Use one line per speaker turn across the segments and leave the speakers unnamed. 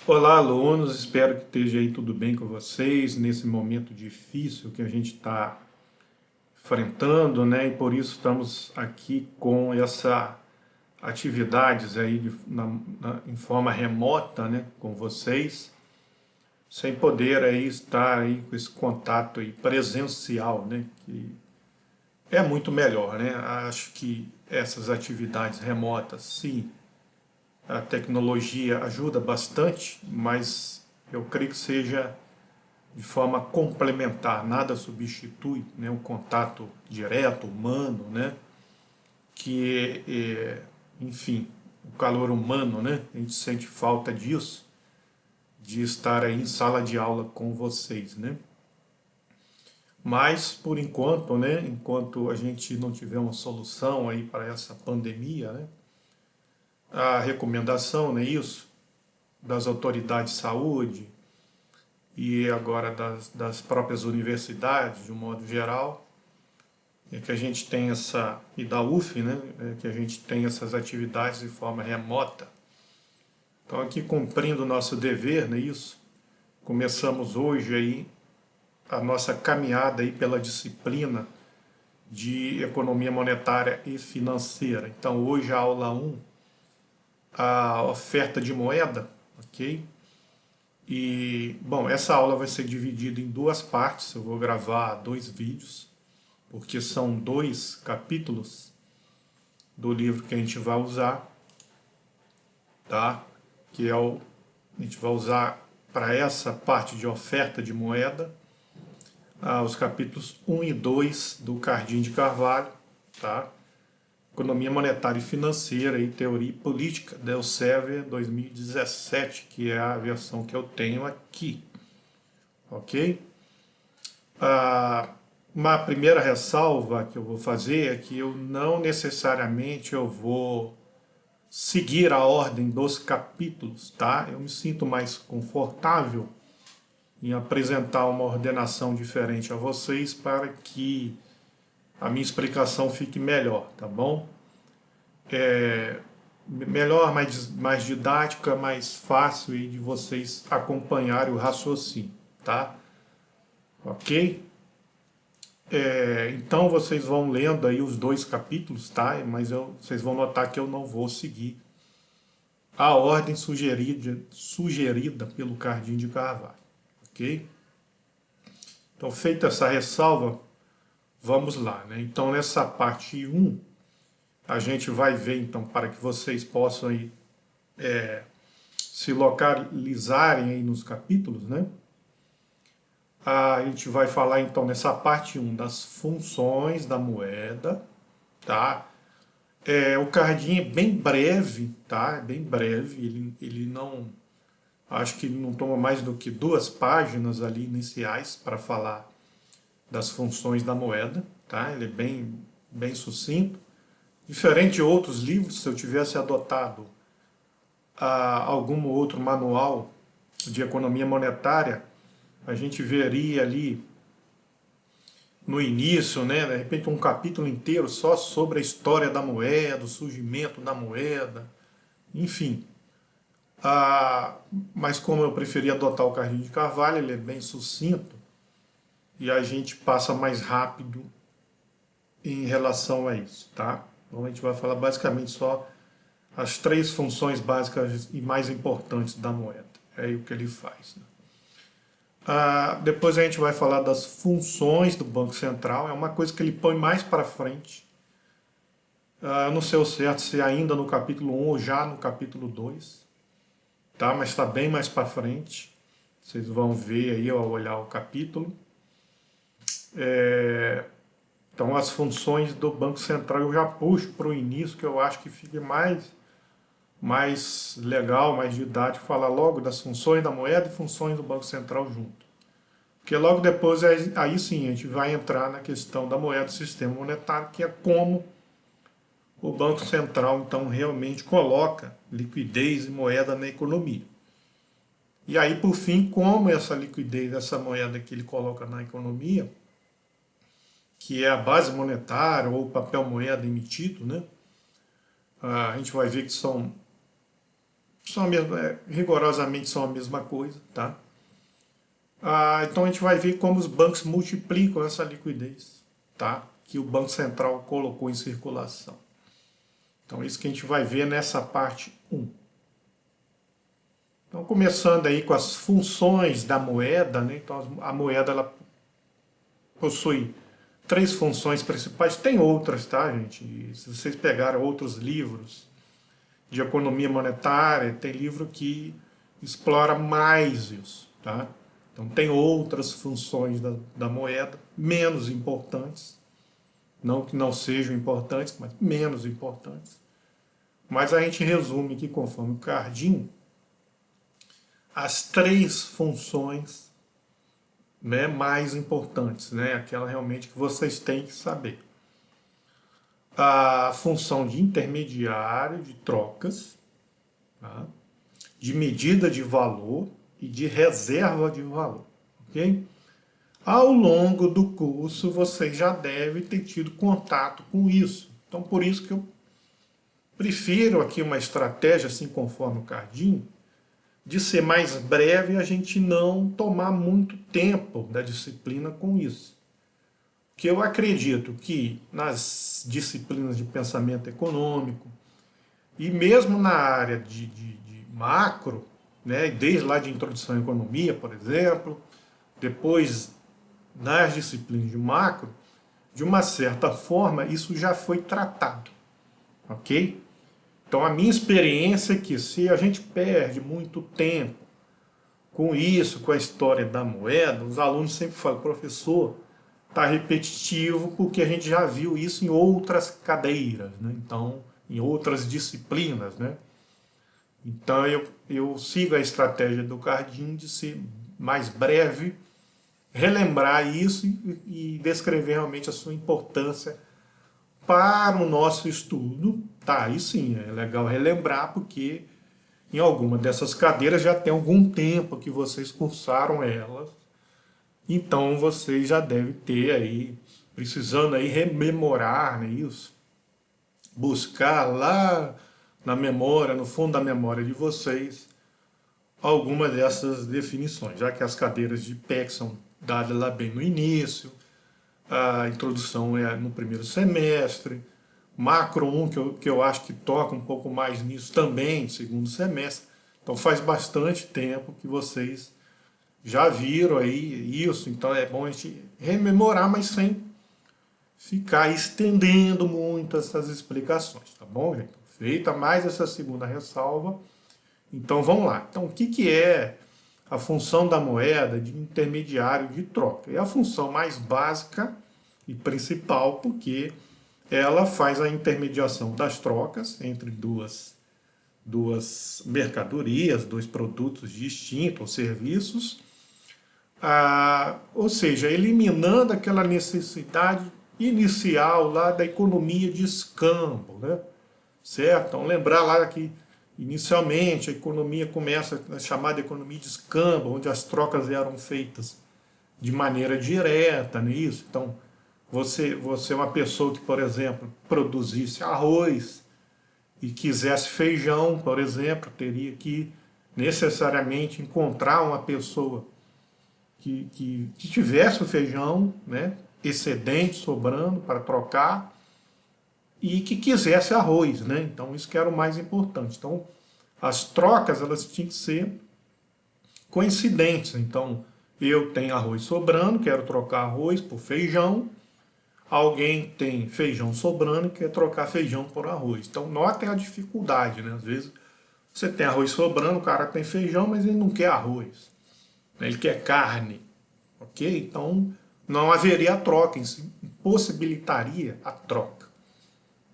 Olá, alunos, espero que esteja aí tudo bem com vocês nesse momento difícil que a gente está enfrentando, né? E por isso estamos aqui com essa atividades aí em forma remota, né? Com vocês, sem poder aí estar aí com esse contato aí presencial, né? Que é muito melhor, né? Acho que essas atividades remotas, sim, a tecnologia ajuda bastante, mas eu creio que seja de forma complementar, nada substitui, né, o contato direto, humano, né, enfim, o calor humano, né, a gente sente falta disso, de estar aí em sala de aula com vocês, né. Mas, por enquanto, né, enquanto a gente não tiver uma solução aí para essa pandemia, né, a recomendação, né, isso, das autoridades de saúde e agora das próprias universidades, de um modo geral, é que a gente tem e da UF, né, é que a gente tem essas atividades de forma remota. Então aqui cumprindo o nosso dever, né, isso, começamos hoje aí a nossa caminhada aí pela disciplina de economia monetária e financeira. Então hoje a aula um, a oferta de moeda, ok? E, bom, essa aula vai ser dividida em duas partes, eu vou gravar dois vídeos, porque são dois capítulos do livro que a gente vai usar, tá? Que é a gente vai usar para essa parte de oferta de moeda, os capítulos um e 2 do Cardim de Carvalho, tá? Economia Monetária e Financeira e Teoria e Política, da Elsevier 2017, que é a versão que eu tenho aqui, ok? Uma primeira ressalva que eu vou fazer é que eu não necessariamente eu vou seguir a ordem dos capítulos, tá? Eu me sinto mais confortável em apresentar uma ordenação diferente a vocês para que a minha explicação fique melhor, tá bom? Melhor, mais didática, mais fácil de vocês acompanharem o raciocínio, tá? Ok? Então vocês vão lendo aí os dois capítulos, tá? Mas vocês vão notar que eu não vou seguir a ordem sugerida pelo Cardim de Carvalho, ok? Então, feita essa ressalva, vamos lá, né? Então, nessa parte um, a gente vai ver, então, para que vocês possam aí, se localizarem aí nos capítulos, né? A gente vai falar, então, nessa parte um das funções da moeda, tá? O Cardim é bem breve, tá? É bem breve, ele não... Acho que ele não toma mais do que 2 páginas ali iniciais para falar das funções da moeda, tá? Ele é bem sucinto. Diferente de outros livros, se eu tivesse adotado algum outro manual de economia monetária, a gente veria ali no início, né, de repente um capítulo inteiro só sobre a história da moeda, o surgimento da moeda, enfim. Mas como eu preferi adotar o Carrinho de Carvalho, ele é bem sucinto e a gente passa mais rápido em relação a isso, tá? Então a gente vai falar basicamente só as 3 funções básicas e mais importantes da moeda. É aí o que ele faz, né? Depois a gente vai falar das funções do Banco Central, é uma coisa que ele põe mais para frente. Eu não sei o certo se é ainda no capítulo 1 ou já no capítulo 2, tá? Mas está bem mais para frente. Vocês vão ver aí ao olhar o capítulo. Então as funções do Banco Central eu já puxo para o início, que eu acho que fica mais legal, mais didático, falar logo das funções da moeda e funções do Banco Central junto. Porque logo depois, aí sim, a gente vai entrar na questão da moeda do sistema monetário, que é como o Banco Central, então, realmente coloca liquidez e moeda na economia. E aí, por fim, como essa liquidez, essa moeda que ele coloca na economia, que é a base monetária ou papel moeda emitido, né? A gente vai ver que são são a mesma, rigorosamente são a mesma coisa, tá? Então a gente vai ver como os bancos multiplicam essa liquidez, tá? Que o Banco Central colocou em circulação. Então isso que a gente vai ver nessa parte 1. Então começando aí com as funções da moeda, né? Então a moeda ela possui 3 funções principais, tem outras, tá, gente? E se vocês pegarem outros livros de economia monetária, tem livro que explora mais isso, tá? Então tem outras funções da moeda, menos importantes, não que não sejam importantes, mas menos importantes. Mas a gente resume aqui, conforme o Cardin, as 3 funções, né, mais importantes, né, aquela realmente que vocês têm que saber. A função de intermediário de trocas, tá? De medida de valor e de reserva de valor, ok? Ao longo do curso, você já deve ter tido contato com isso. Então, por isso que eu prefiro aqui uma estratégia, assim conforme o Cardin, de ser mais breve e a gente não tomar muito tempo da disciplina com isso. Porque eu acredito que nas disciplinas de pensamento econômico e mesmo na área de macro, né, desde lá de introdução à economia, por exemplo, depois nas disciplinas de macro, de uma certa forma isso já foi tratado, ok? Então a minha experiência é que se a gente perde muito tempo com isso, com a história da moeda, os alunos sempre falam, professor, está repetitivo porque a gente já viu isso em outras cadeiras, né? Então, em outras disciplinas, né? Então eu sigo a estratégia do Cardin de ser mais breve, relembrar isso e descrever realmente a sua importância para o nosso estudo. Tá, aí sim, é legal relembrar porque em alguma dessas cadeiras já tem algum tempo que vocês cursaram elas, então vocês já devem ter aí, precisando aí rememorar, né, isso, buscar lá na memória, no fundo da memória de vocês, alguma dessas definições, já que as cadeiras de PEC são dadas lá bem no início, a introdução é no primeiro semestre, macro 1, que eu acho que toca um pouco mais nisso também, no segundo semestre. Então faz bastante tempo que vocês já viram aí isso, então é bom a gente rememorar, mas sem ficar estendendo muito essas explicações, tá bom, gente? Feita mais essa segunda ressalva, então vamos lá. Então o que é a função da moeda de intermediário de troca? É a função mais básica e principal porque ela faz a intermediação das trocas entre duas mercadorias, dois produtos distintos ou serviços, ou seja, eliminando aquela necessidade inicial lá da economia de escambo, né? Certo? Então lembrar lá que inicialmente a economia começa a chamada economia de escambo, onde as trocas eram feitas de maneira direta, não é isso? Então você é uma pessoa que, por exemplo, produzisse arroz e quisesse feijão, por exemplo, teria que necessariamente encontrar uma pessoa que tivesse o feijão, né, excedente, sobrando para trocar, e que quisesse arroz, né? Então isso que era o mais importante. Então as trocas elas tinham que ser coincidentes. Então eu tenho arroz sobrando, quero trocar arroz por feijão, alguém tem feijão sobrando e quer trocar feijão por arroz. Então notem a dificuldade, né? Às vezes você tem arroz sobrando, o cara tem feijão, mas ele não quer arroz, ele quer carne, ok? Então não haveria a troca, isso impossibilitaria a troca,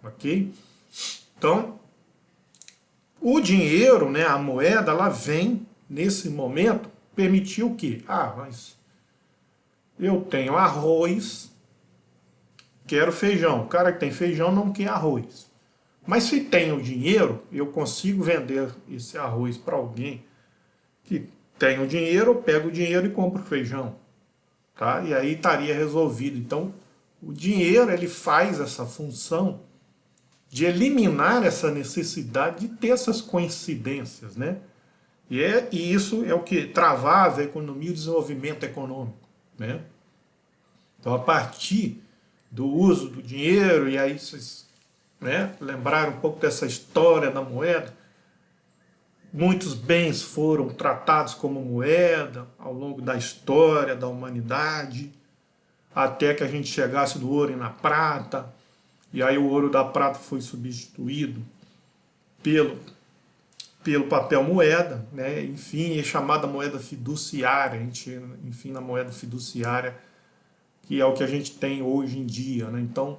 ok? Então o dinheiro, né, a moeda, ela vem nesse momento permitir o quê? Mas eu tenho arroz, quero feijão. O cara que tem feijão não quer arroz. Mas se tem o dinheiro, eu consigo vender esse arroz para alguém que tem o dinheiro, eu pego o dinheiro e compro feijão. Tá? E aí estaria resolvido. Então, o dinheiro ele faz essa função de eliminar essa necessidade de ter essas coincidências, né? E isso é o que travava a economia e o desenvolvimento econômico, né? Então, a partir do uso do dinheiro, e aí vocês, né, lembraram um pouco dessa história da moeda, muitos bens foram tratados como moeda ao longo da história da humanidade, até que a gente chegasse do ouro e na prata, e aí o ouro da prata foi substituído pelo, pelo papel moeda, né? Enfim, é chamada moeda fiduciária, a gente, enfim, na moeda fiduciária, que é o que a gente tem hoje em dia, né? Então,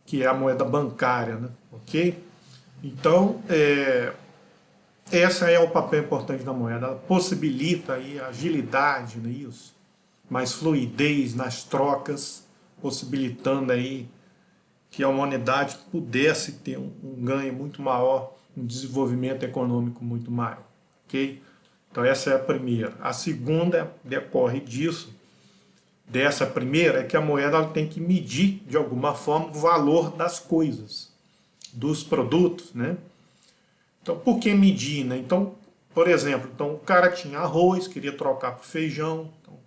que é a moeda bancária, né? Ok? Então, esse é o papel importante da moeda, ela possibilita aí a agilidade, não é isso? Mais fluidez nas trocas, possibilitando aí que a humanidade pudesse ter um ganho muito maior, um desenvolvimento econômico muito maior, ok? Então essa é a primeira. A segunda decorre disso, dessa primeira, é que a moeda ela tem que medir, de alguma forma, o valor das coisas, dos produtos, né? Então, por que medir, né? Então, por exemplo, então, o cara tinha arroz, queria trocar por feijão, então,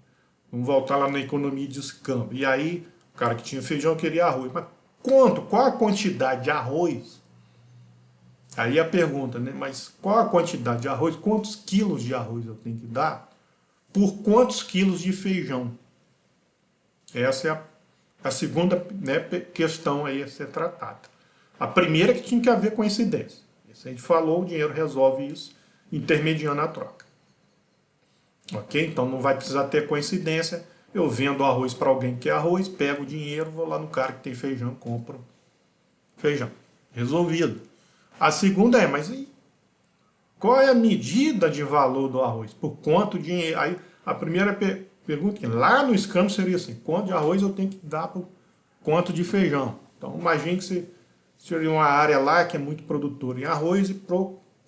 vamos voltar lá na economia de escambo. E aí, o cara que tinha feijão queria arroz. Mas quanto? Qual a quantidade de arroz? Aí a pergunta, né? Mas qual a quantidade de arroz? Quantos quilos de arroz eu tenho que dar? Por quantos quilos de feijão? Essa é a segunda, né, questão aí a ser tratada. A primeira é que tinha que haver coincidência. Isso a gente falou, o dinheiro resolve isso, intermediando a troca. Ok? Então não vai precisar ter coincidência. Eu vendo arroz para alguém que quer arroz, pego o dinheiro, vou lá no cara que tem feijão, compro feijão. Resolvido. A segunda é, mas e qual é a medida de valor do arroz? Por quanto dinheiro? Aí a primeira pergunta, lá no escambo seria assim, quanto de arroz eu tenho que dar por quanto de feijão? Então imagine que você seria uma área lá que é muito produtora em arroz e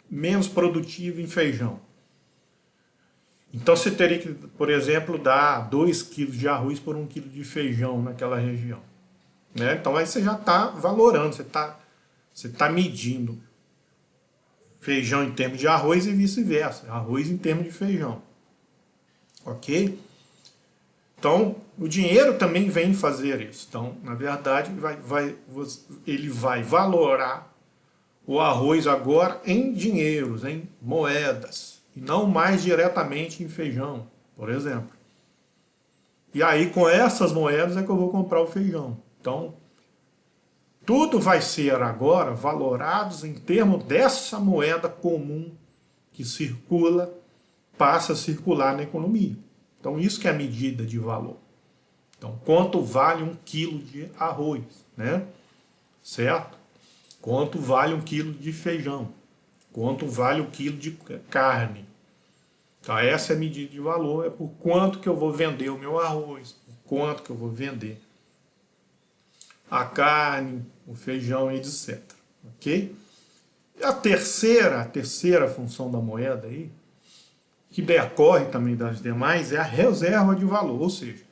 menos produtiva em feijão. Então você teria que, por exemplo, dar 2 quilos de arroz por 1 quilo de feijão naquela região, né? Então aí você já está valorando, você tá medindo feijão em termos de arroz e vice-versa, arroz em termos de feijão. Ok? Então, o dinheiro também vem fazer isso. Então, na verdade, ele vai valorar o arroz agora em dinheiros, em moedas, e não mais diretamente em feijão, por exemplo. E aí, com essas moedas é que eu vou comprar o feijão. Então, tudo vai ser agora valorados em termos dessa moeda comum que circula, passa a circular na economia. Então, isso que é a medida de valor. Então, quanto vale 1 quilo de arroz, né? Certo? Quanto vale 1 quilo de feijão? Quanto vale 1 quilo de carne? Então, essa é a medida de valor, é por quanto que eu vou vender o meu arroz, por quanto que eu vou vender a carne, o feijão, etc. Ok? E a terceira função da moeda aí, que decorre também das demais, é a reserva de valor, ou seja,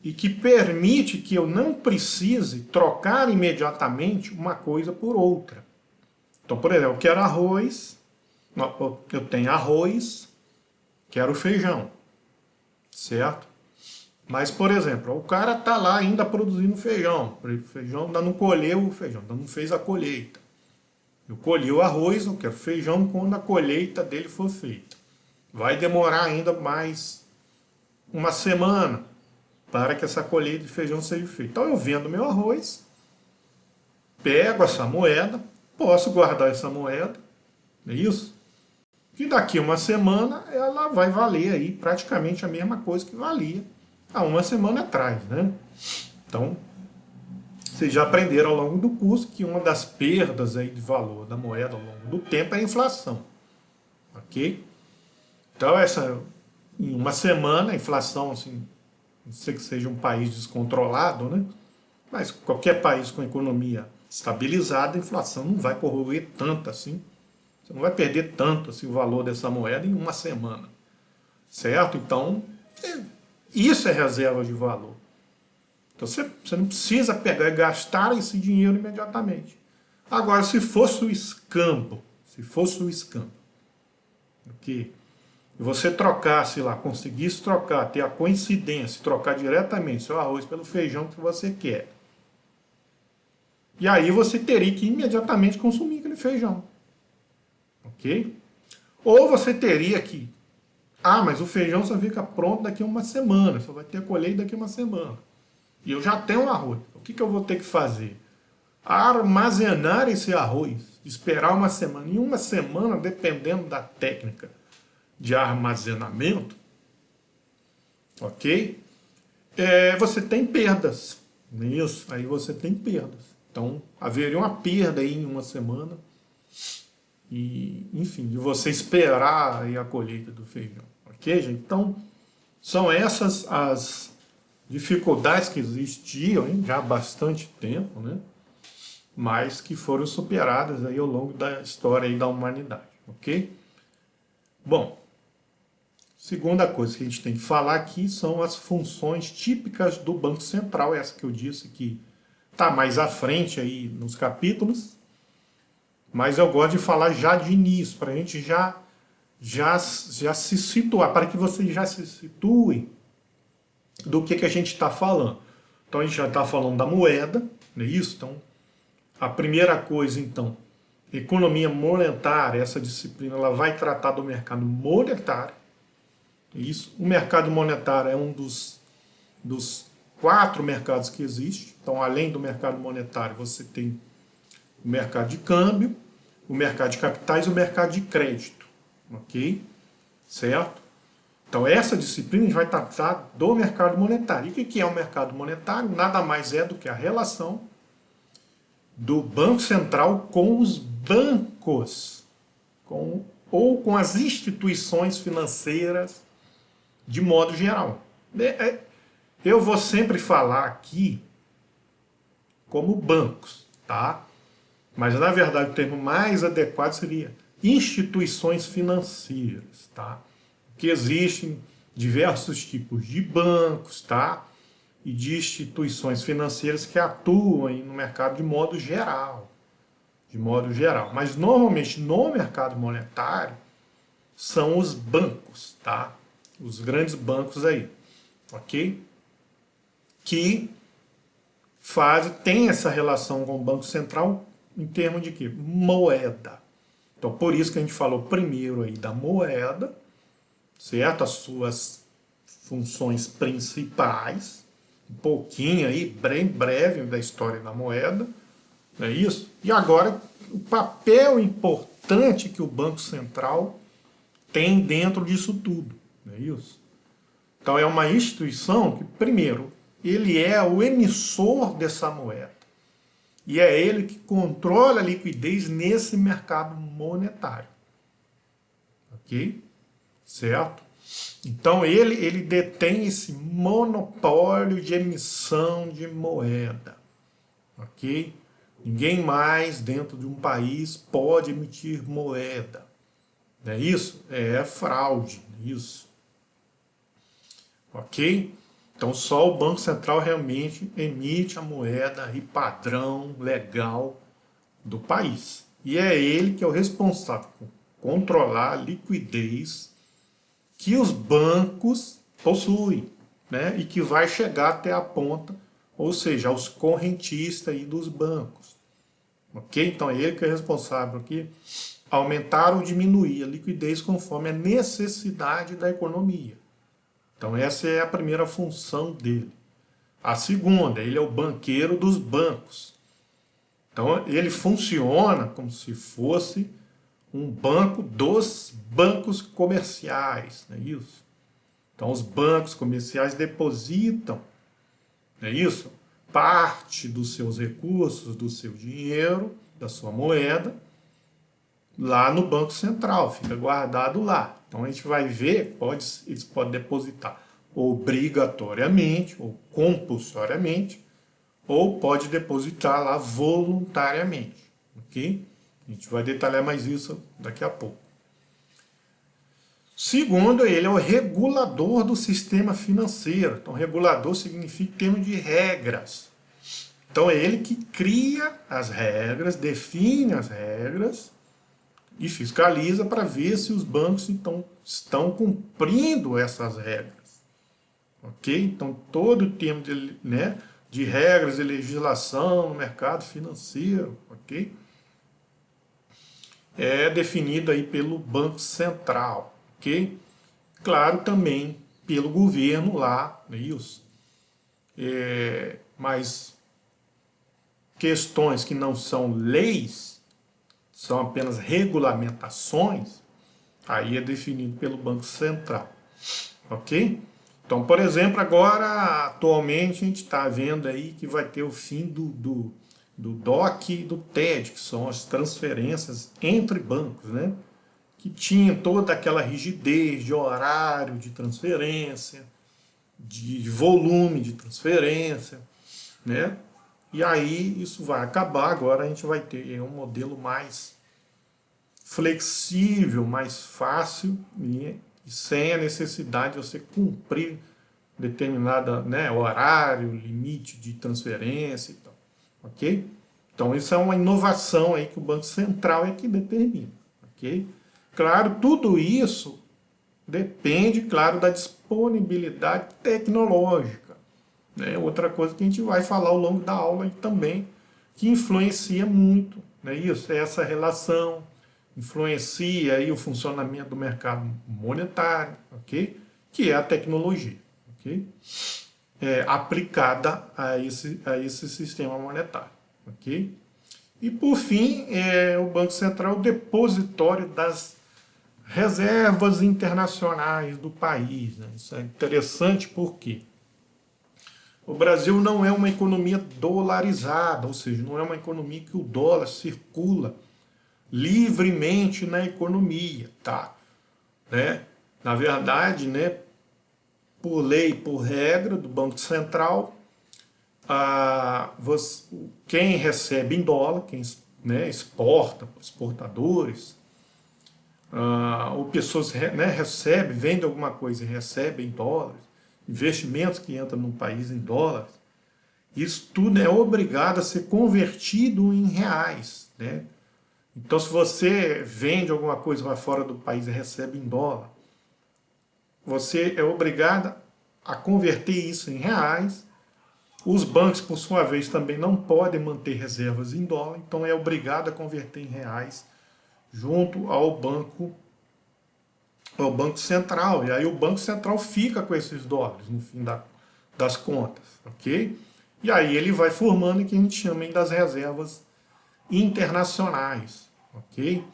e que permite que eu não precise trocar imediatamente uma coisa por outra. Então, por exemplo, eu quero arroz, eu tenho arroz, quero feijão, certo? Mas, por exemplo, o cara está lá ainda produzindo feijão, o feijão ainda não colheu o feijão, ainda não fez a colheita. Eu colhi o arroz, eu quero feijão quando a colheita dele for feita. Vai demorar ainda mais uma semana para que essa colheita de feijão seja feita. Então eu vendo meu arroz, pego essa moeda, posso guardar essa moeda, não é isso? E daqui a uma semana ela vai valer aí praticamente a mesma coisa que valia há uma semana atrás, né? Então, vocês já aprenderam ao longo do curso que uma das perdas aí de valor da moeda ao longo do tempo é a inflação, ok? Então, em uma semana, a inflação, assim, não sei que seja um país descontrolado, né? Mas qualquer país com economia estabilizada, a inflação não vai corroer tanto assim. Você não vai perder tanto assim, o valor dessa moeda em uma semana, certo? Então, isso é reserva de valor. Então você não precisa pegar e gastar esse dinheiro imediatamente. Agora, se fosse o escambo, ok? E você trocasse lá, conseguisse trocar, ter a coincidência, trocar diretamente seu arroz pelo feijão que você quer. E aí você teria que imediatamente consumir aquele feijão. Ok? Ou você teria que... Ah, mas o feijão só fica pronto daqui a uma semana, só vai ter colheita daqui a uma semana. E eu já tenho arroz. O que eu vou ter que fazer? Armazenar esse arroz, esperar uma semana. Em uma semana, dependendo da técnica de armazenamento, ok? Você tem perdas, não é isso? Aí você tem perdas. Então, haveria uma perda aí em uma semana. E, enfim, de você esperar aí a colheita do feijão. Ok, gente? Então, são essas as dificuldades que existiam hein, já há bastante tempo, né? Mas que foram superadas aí ao longo da história aí da humanidade, ok? Bom, segunda coisa que a gente tem que falar aqui são as funções típicas do Banco Central, essa que eu disse que está mais à frente aí nos capítulos, mas eu gosto de falar já de início, para a gente já se situar, para que vocês já se situem do que a gente está falando. Então a gente já está falando da moeda, não é isso? Então, a primeira coisa, então, economia monetária, essa disciplina, ela vai tratar do mercado monetário. Isso. O mercado monetário é um dos 4 mercados que existe. Então, além do mercado monetário, você tem o mercado de câmbio, o mercado de capitais e o mercado de crédito. Ok? Certo? Então, essa disciplina a gente vai tratar do mercado monetário. E o que é o mercado monetário? Nada mais é do que a relação do Banco Central com os bancos, ou com as instituições financeiras de modo geral. Eu vou sempre falar aqui como bancos, tá? Mas na verdade o termo mais adequado seria instituições financeiras, tá? Que existem diversos tipos de bancos, tá? E de instituições financeiras que atuam aí no mercado de modo geral. De modo geral. Mas normalmente no mercado monetário são os bancos, tá? Os grandes bancos aí, ok? Que tem essa relação com o Banco Central em termos de quê? Moeda. Então por isso que a gente falou primeiro aí da moeda, certo? As suas funções principais, um pouquinho aí, bem breve da história da moeda, não é isso? E agora, o papel importante que o Banco Central tem dentro disso tudo, não é isso? Então é uma instituição que, primeiro, ele é o emissor dessa moeda. E é ele que controla a liquidez nesse mercado monetário. Ok? Certo? Então ele detém esse monopólio de emissão de moeda, ok? Ninguém mais dentro de um país pode emitir moeda, não é isso? É fraude, não é isso? Ok? Então só o Banco Central realmente emite a moeda e padrão legal do país. E é ele que é o responsável por controlar a liquidez que os bancos possuem, né? E que vai chegar até a ponta, ou seja, aos correntistas aí dos bancos. Ok? Então é ele que é responsável aqui aumentar ou diminuir a liquidez conforme a necessidade da economia. Então essa é a primeira função dele. A segunda, ele é o banqueiro dos bancos. Então ele funciona como se fosse um banco dos bancos comerciais, não é isso? Então os bancos comerciais depositam, não é isso? Parte dos seus recursos, do seu dinheiro, da sua moeda, lá no Banco Central, fica guardado lá. Então a gente vai ver, eles podem depositar obrigatoriamente ou compulsoriamente, ou pode depositar lá voluntariamente, ok? A gente vai detalhar mais isso daqui a pouco. Segundo, ele é o regulador do sistema financeiro. Então, regulador significa em termos de regras. Então, é ele que cria as regras, define as regras e fiscaliza para ver se os bancos estão cumprindo essas regras. Ok? Então, todo o tema de regras e legislação no mercado financeiro, ok? É definido aí pelo Banco Central, ok? Claro, também pelo governo lá, não é isso? Mas questões que não são leis, são apenas regulamentações, aí é definido pelo Banco Central, ok? Então, por exemplo, agora, atualmente, a gente está vendo aí que vai ter o fim do DOC e do TED, que são as transferências entre bancos, né? Que tinha toda aquela rigidez de horário de transferência, de volume de transferência, né? E aí isso vai acabar, agora a gente vai ter um modelo mais flexível, mais fácil e sem a necessidade de você cumprir determinado, né, horário, limite de transferência e tal, ok? Então isso é uma inovação aí que o Banco Central é que determina, ok? Claro, tudo isso depende, claro, da disponibilidade tecnológica, né? Outra coisa que a gente vai falar ao longo da aula também, que influencia muito, né? Isso, é essa relação, influencia aí o funcionamento do mercado monetário, ok? Que é a tecnologia, ok? Aplicada a esse sistema monetário, ok? E por fim, o Banco Central é o depositório das reservas internacionais do país, né? Isso é interessante porque o Brasil não é uma economia dolarizada, ou seja, não é uma economia que o dólar circula livremente na economia, tá? Né? Na verdade, né, por lei, por regra do Banco Central, quem recebe em dólar, quem, né, exporta, exportadores, ou pessoas, né, recebem, vendem alguma coisa e recebem em dólares, investimentos que entram no país em dólares, isso tudo é obrigado a ser convertido em reais, né? Então, se você vende alguma coisa para fora do país e recebe em dólar, você é obrigado a converter isso em reais. Os bancos, por sua vez, também não podem manter reservas em dólar, então é obrigado a converter em reais junto ao Banco Central. E aí o Banco Central fica com esses dólares no fim das contas, ok? E aí ele vai formando o que a gente chama das reservas internacionais, ok?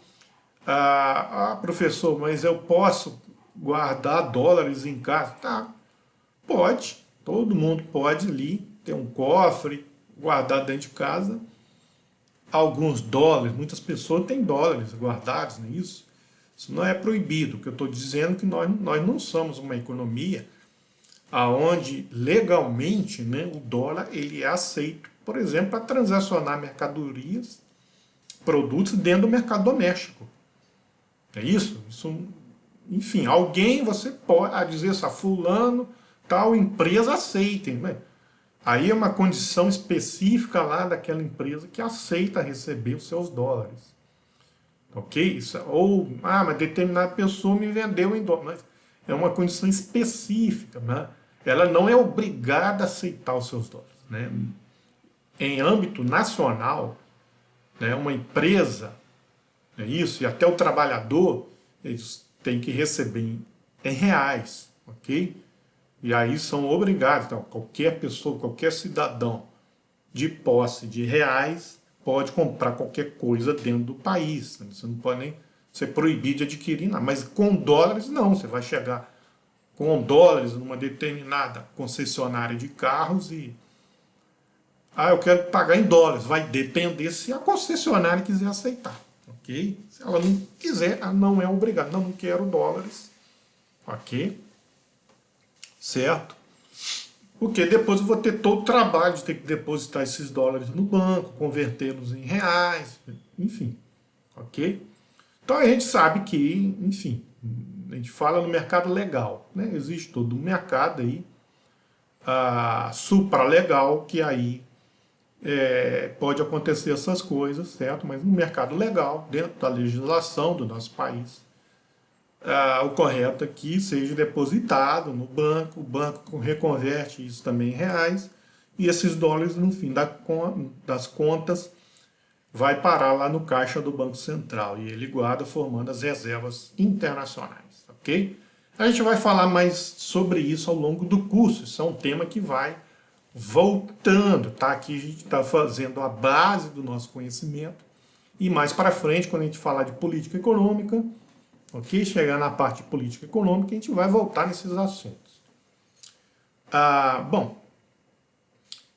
Professor, mas eu posso guardar dólares em casa? Tá, pode. Todo mundo pode ali ter um cofre, guardar dentro de casa alguns dólares. Muitas pessoas têm dólares guardados nisso. Isso não é proibido. O que eu estou dizendo é que nós não somos uma economia aonde legalmente, né, o dólar ele é aceito, por exemplo, para transacionar mercadorias, produtos dentro do mercado doméstico. É isso? Enfim, alguém você pode dizer assim, fulano, tal empresa aceitem, né? Aí é uma condição específica lá daquela empresa que aceita receber os seus dólares. Ok? Mas determinada pessoa me vendeu em dólares. É uma condição específica, né? Ela não é obrigada a aceitar os seus dólares, né? Em âmbito nacional, né, uma empresa, é isso, e até o trabalhador, eles têm que receber em reais, ok? E aí são obrigados, então, qualquer pessoa, qualquer cidadão de posse de reais pode comprar qualquer coisa dentro do país. Você não pode nem ser proibido de adquirir nada. Mas com dólares, não. Você vai chegar com dólares numa determinada concessionária de carros e... eu quero pagar em dólares. Vai depender se a concessionária quiser aceitar. Ok? Se ela não quiser, ela não é obrigada. Não quero dólares. Ok? Certo? Porque depois eu vou ter todo o trabalho de ter que depositar esses dólares no banco, convertê-los em reais, enfim, ok? Então a gente sabe que, enfim, A gente fala no mercado legal, né? Existe todo um mercado aí, supralegal, que aí pode acontecer essas coisas, certo? Mas no mercado legal, dentro da legislação do nosso país, o correto é que seja depositado no banco, o banco reconverte isso também em reais, e esses dólares, no fim das contas, vai parar lá no caixa do Banco Central, e ele guarda formando as reservas internacionais, ok? A gente vai falar mais sobre isso ao longo do curso, isso é um tema que vai voltando, tá? Aqui a gente está fazendo a base do nosso conhecimento, e mais para frente, quando a gente falar de política econômica, ok? Chegar na parte de política econômica, a gente vai voltar nesses assuntos. Bom,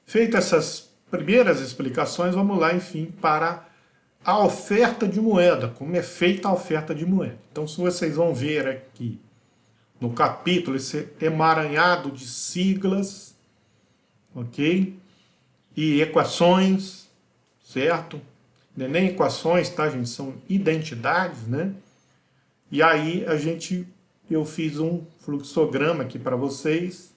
feitas essas primeiras explicações, vamos lá, enfim, para a oferta de moeda, como é feita a oferta de moeda. Então, se vocês vão ver aqui no capítulo, esse emaranhado de siglas, ok? E equações, certo? Não é nem equações, tá, gente? São identidades, né? E aí eu fiz um fluxograma aqui para vocês,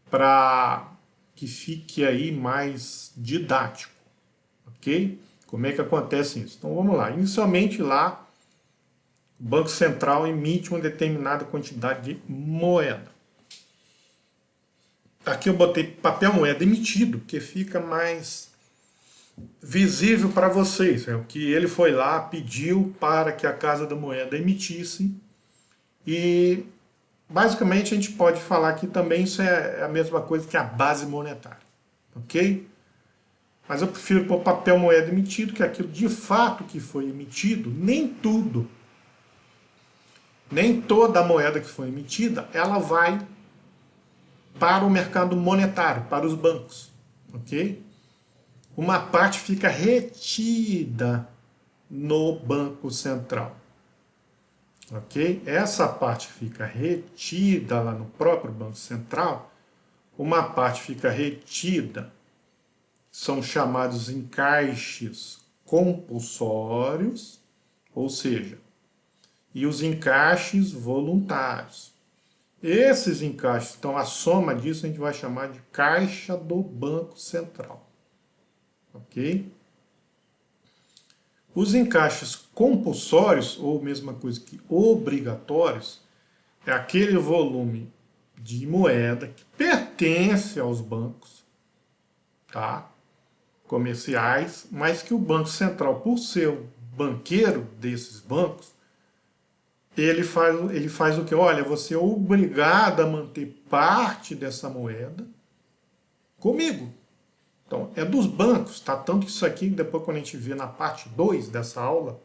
para que fique aí mais didático, ok? Como é que acontece isso? Então vamos lá. Inicialmente lá, o Banco Central emite uma determinada quantidade de moeda. Aqui eu botei papel moeda emitido, porque fica mais visível para vocês. É o que ele foi lá, pediu para que a Casa da Moeda emitisse. E basicamente a gente pode falar que também isso é a mesma coisa que a base monetária, ok? Mas eu prefiro pôr papel moeda emitido, que é aquilo de fato que foi emitido, nem tudo, nem toda a moeda que foi emitida, ela vai para o mercado monetário, para os bancos, ok? Uma parte fica retida no Banco Central, ok? Essa parte fica retida lá no próprio Banco Central, uma parte fica retida, são chamados encaixes compulsórios, ou seja, e os encaixes voluntários. Esses encaixes, então a soma disso a gente vai chamar de caixa do Banco Central. Ok? Os encaixes compulsórios, ou mesma coisa que obrigatórios, é aquele volume de moeda que pertence aos bancos, tá? Comerciais, mas que o Banco Central, por ser o banqueiro desses bancos, ele faz o que? Olha, você é obrigado a manter parte dessa moeda comigo. Então, é dos bancos, tá? Tanto que isso aqui, depois quando a gente vê na parte 2 dessa aula,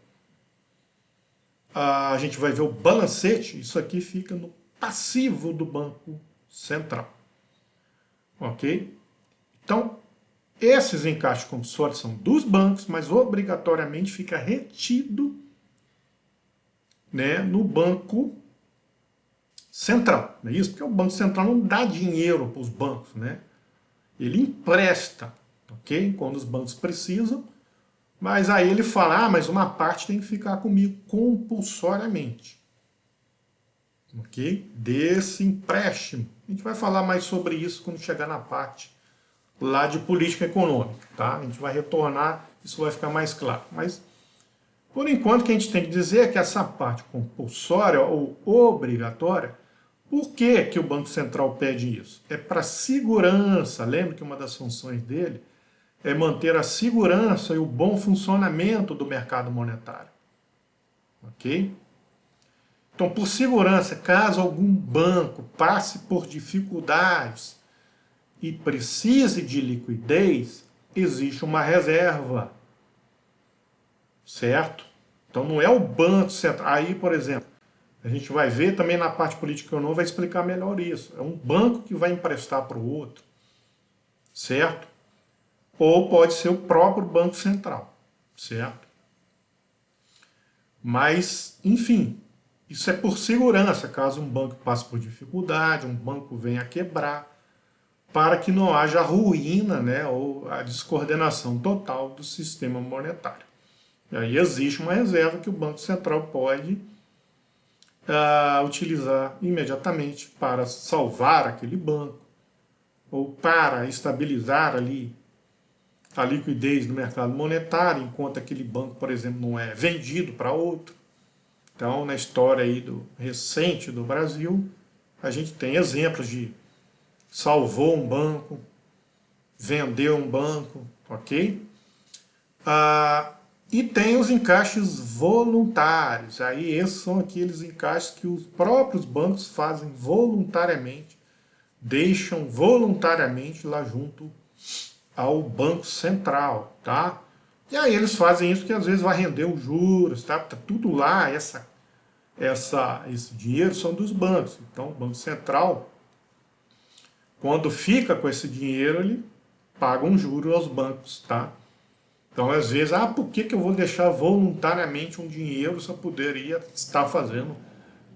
a gente vai ver o balancete, isso aqui fica no passivo do Banco Central. Ok? Então, esses encaixes compulsórios são dos bancos, mas obrigatoriamente fica retido, né, no Banco Central. Não é isso? Porque o Banco Central não dá dinheiro para os bancos, né? Ele empresta, ok? Quando os bancos precisam, mas aí ele fala, mas uma parte tem que ficar comigo compulsoriamente, ok? Desse empréstimo. A gente vai falar mais sobre isso quando chegar na parte lá de política econômica, tá? A gente vai retornar, isso vai ficar mais claro. Mas, por enquanto, o que a gente tem que dizer é que essa parte compulsória ou obrigatória, por que que o Banco Central pede isso? É para segurança. Lembra que uma das funções dele é manter a segurança e o bom funcionamento do mercado monetário. Ok? Então, por segurança, caso algum banco passe por dificuldades e precise de liquidez, existe uma reserva. Certo? Então, não é o Banco Central. Aí, por exemplo, a gente vai ver também na parte política econômica, vai explicar melhor isso. É um banco que vai emprestar para o outro, certo? Ou pode ser o próprio Banco Central, certo? Mas, enfim, isso é por segurança, caso um banco passe por dificuldade, um banco venha a quebrar, para que não haja ruína, né, ou a descoordenação total do sistema monetário. E aí existe uma reserva que o Banco Central pode utilizar imediatamente para salvar aquele banco ou para estabilizar ali a liquidez no mercado monetário, enquanto aquele banco, por exemplo, não é vendido para outro. Então, na história aí recente do Brasil, a gente tem exemplos de salvou um banco, vendeu um banco, ok? E tem os encaixes voluntários. Aí esses são aqueles encaixes que os próprios bancos fazem voluntariamente, deixam voluntariamente lá junto ao Banco Central, tá? E aí eles fazem isso que às vezes vai render os juros, tá? Tá tudo lá, esse dinheiro são dos bancos. Então o Banco Central, quando fica com esse dinheiro, ele paga um juro aos bancos, tá? Então, às vezes, por que eu vou deixar voluntariamente um dinheiro se eu poderia estar fazendo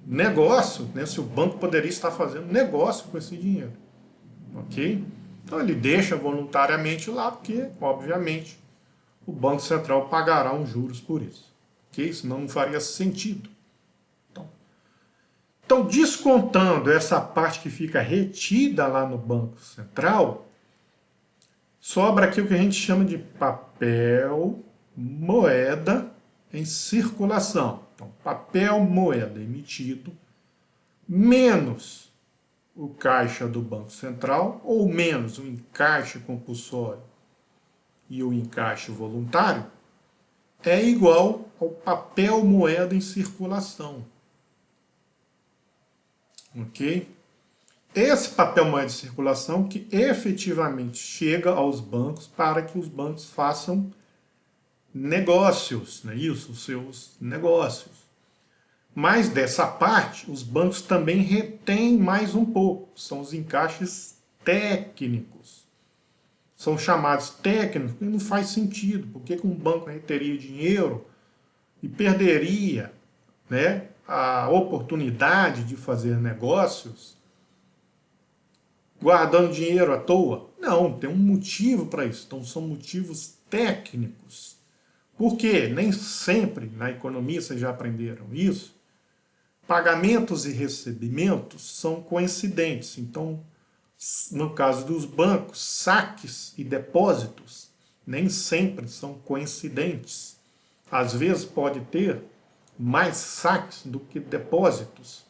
negócio, né? Se o banco poderia estar fazendo negócio com esse dinheiro, ok? Então, ele deixa voluntariamente lá, porque, obviamente, o Banco Central pagará uns juros por isso, ok? Senão não faria sentido. Então, descontando essa parte que fica retida lá no Banco Central, sobra aqui o que a gente chama de papel moeda em circulação. Então, papel moeda emitido menos o caixa do Banco Central ou menos o encaixe compulsório e o encaixe voluntário é igual ao papel moeda em circulação. Ok? Esse papel moeda de circulação que efetivamente chega aos bancos para que os bancos façam negócios, não é isso? Os seus negócios. Mas dessa parte, os bancos também retêm mais um pouco. São os encaixes técnicos. São chamados técnicos porque não faz sentido. Por que um banco reteria dinheiro e perderia, né, a oportunidade de fazer negócios guardando dinheiro à toa? Não, tem um motivo para isso. Então são motivos técnicos. Por quê? Nem sempre na economia, vocês já aprenderam isso, pagamentos e recebimentos são coincidentes. Então, no caso dos bancos, saques e depósitos nem sempre são coincidentes. Às vezes pode ter mais saques do que depósitos